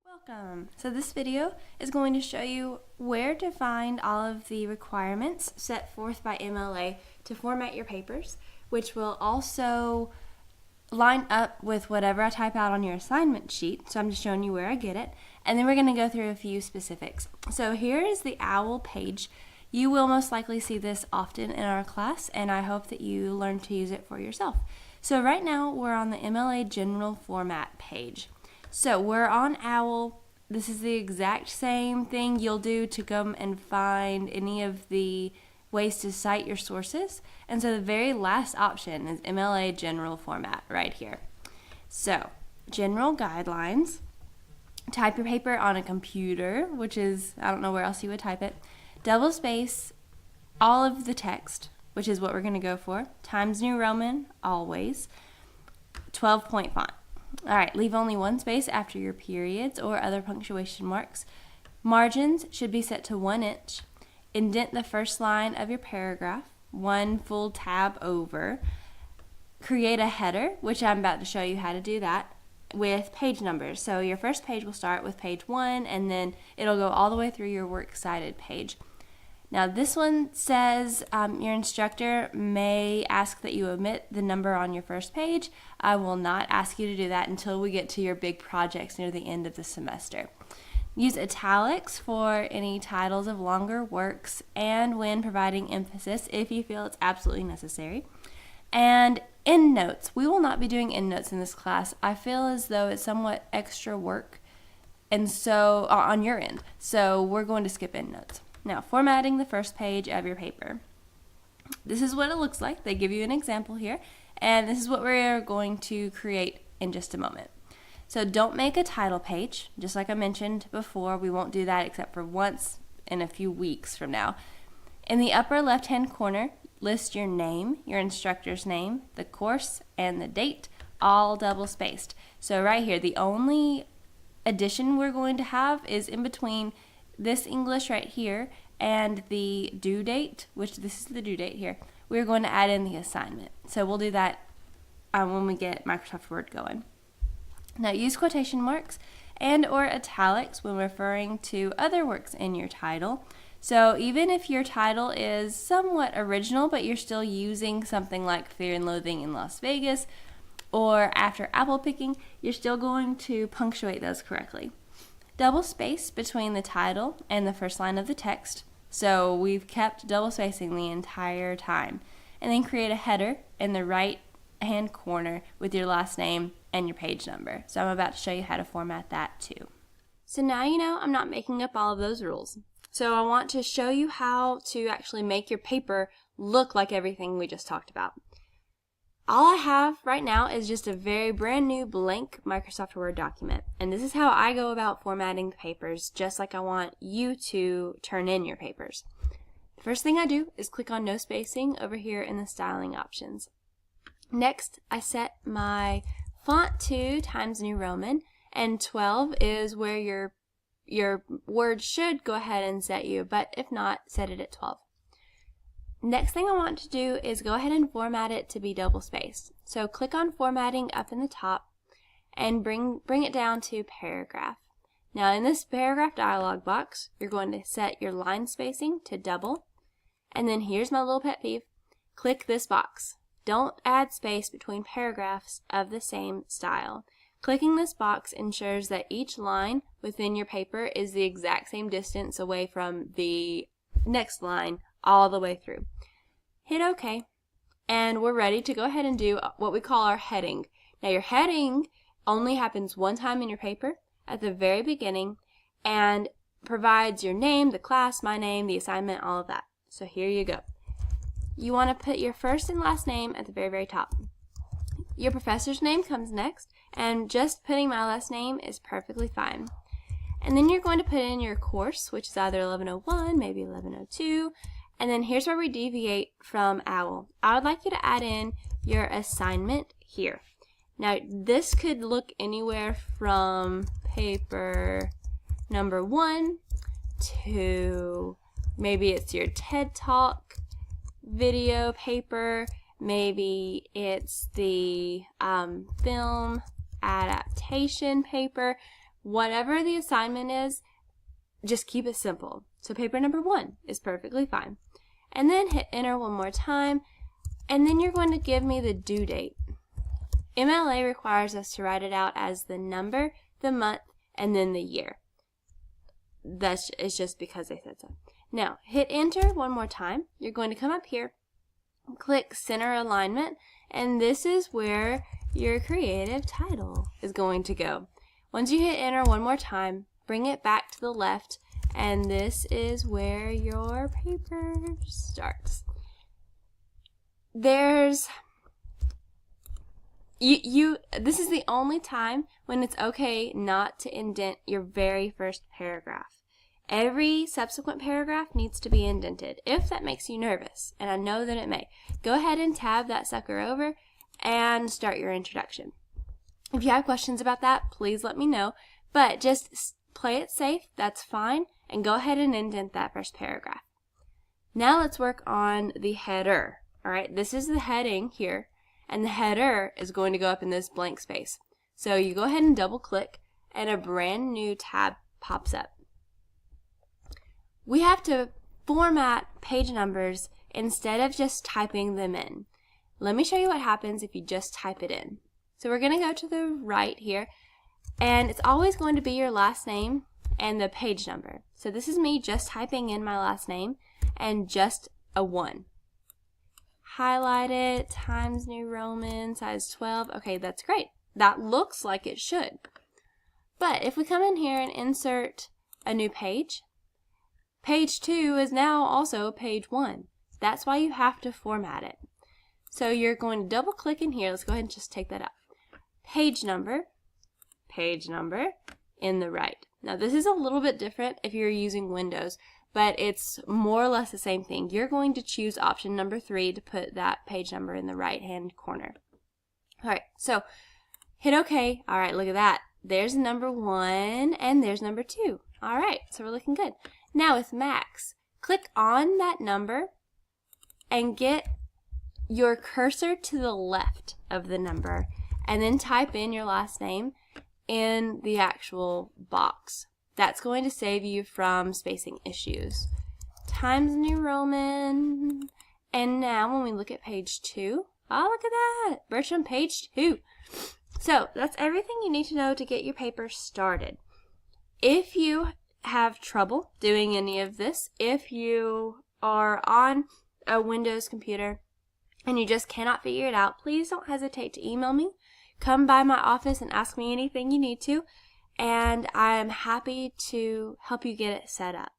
Welcome. So this video is going to show you where to find all of the requirements set forth by MLA to format your papers, which will also line up with whatever I type out on your assignment sheet. So I'm just showing you where I get it. And then we're going to go through a few specifics. So here is the OWL page. You will most likely see this often in our class, and I hope that you learn to use it for yourself. So right now we're on the MLA General Format page. So we're on OWL. This is the exact same thing you'll do to come and find any of the ways to cite your sources. And so the very last option is MLA General Format right here. So General Guidelines, type your paper on a computer, which is, I don't know where else you would type it, double space all of the text, which is what we're going to go for, Times New Roman, always, 12-point font. All right, leave only one space after your periods or other punctuation marks. Margins should be set to 1 inch. Indent the first line of your paragraph, 1 full tab over. Create a header, which I'm about to show you how to do that, with page numbers. So your first page will start with page 1, and then it'll go all the way through your works cited page. Now this one says your instructor may ask that you omit the number on your first page. I will not ask you to do that until we get to your big projects near the end of the semester. Use italics for any titles of longer works and when providing emphasis if you feel it's absolutely necessary. And endnotes. We will not be doing endnotes in this class. I feel as though it's somewhat extra work and so on your end. So we're going to skip endnotes. Now, formatting the first page of your paper. This is what it looks like. They give you an example here, and this is what we're going to create in just a moment. So don't make a title page. Just like I mentioned before, we won't do that except for once in a few weeks from now. In the upper left-hand corner, list your name, your instructor's name, the course, and the date, all double-spaced. So right here, the only addition we're going to have is in between this English right here and the due date, which this is the due date here. We're going to add in the assignment. So we'll do that when we get Microsoft Word going. Now use quotation marks and or italics when referring to other works in your title. So even if your title is somewhat original, but you're still using something like Fear and Loathing in Las Vegas or After Apple Picking, you're still going to punctuate those correctly. Double space between the title and the first line of the text. So we've kept double spacing the entire time. And then create a header in the right hand corner with your last name and your page number. So I'm about to show you how to format that too. So now you know I'm not making up all of those rules. So I want to show you how to actually make your paper look like everything we just talked about. All I have right now is just a very brand new blank Microsoft Word document. And this is how I go about formatting the papers, just like I want you to turn in your papers. The first thing I do is click on no spacing over here in the styling options. Next, I set my font to Times New Roman, and 12 is where your word should go ahead and set you, but if not, set it at 12. Next thing I want to do is go ahead and format it to be double spaced. So click on formatting up in the top and bring it down to paragraph. Now in this paragraph dialog box, you're going to set your line spacing to double. And then here's my little pet peeve. Click this box. Don't add space between paragraphs of the same style. Clicking this box ensures that each line within your paper is the exact same distance away from the next line all the way through. Hit OK, and we're ready to go ahead and do what we call our heading. Now your heading only happens one time in your paper at the very beginning and provides your name, the class, my name, the assignment, all of that. So here you go. You want to put your first and last name at the very, very top. Your professor's name comes next, and just putting my last name is perfectly fine. And then you're going to put in your course, which is either 1101, maybe 1102, and then here's where we deviate from OWL. I would like you to add in your assignment here. Now this could look anywhere from paper number 1 to maybe it's your TED Talk video paper, maybe it's the film adaptation paper, whatever the assignment is, just keep it simple. So paper number 1 is perfectly fine. And then hit enter one more time, and then you're going to give me the due date. MLA requires us to write it out as the number, the month, and then the year. It's just because they said so. Now, hit enter one more time. You're going to come up here, click center alignment, and this is where your creative title is going to go. Once you hit enter one more time, bring it back to the left, and this is where your paper starts. This is the only time when it's okay not to indent your very first paragraph. Every subsequent paragraph needs to be indented. If that makes you nervous, and I know that it may, go ahead and tab that sucker over and start your introduction. If you have questions about that, please let me know, but just play it safe, that's fine, and go ahead and indent that first paragraph. Now let's work on the header. Alright, this is the heading here, and the header is going to go up in this blank space. So you go ahead and double click, and a brand new tab pops up. We have to format page numbers instead of just typing them in. Let me show you what happens if you just type it in. So we're going to go to the right here, and it's always going to be your last name and the page number. So this is me just typing in my last name and just a 1. Highlight it, Times New Roman, size 12. Okay, that's great. That looks like it should. But if we come in here and insert a new page, page 2 is now also page 1. That's why you have to format it. So you're going to double click in here. Let's go ahead and just take that up. Page number in the right. Now this is a little bit different if you're using Windows, but it's more or less the same thing. You're going to choose option number 3 to put that page number in the right hand corner. Alright, so hit OK. Alright, look at that. There's number 1 and there's number 2. Alright, so we're looking good. Now with Max, click on that number and get your cursor to the left of the number, and then type in your last name in the actual box. That's going to save you from spacing issues. Times New Roman. And now when we look at page 2, oh, look at that. Bertram, page 2. So that's everything you need to know to get your paper started. If you have trouble doing any of this, if you are on a Windows computer and you just cannot figure it out, please don't hesitate to email me. Come by my office and ask me anything you need to, and I'm happy to help you get it set up.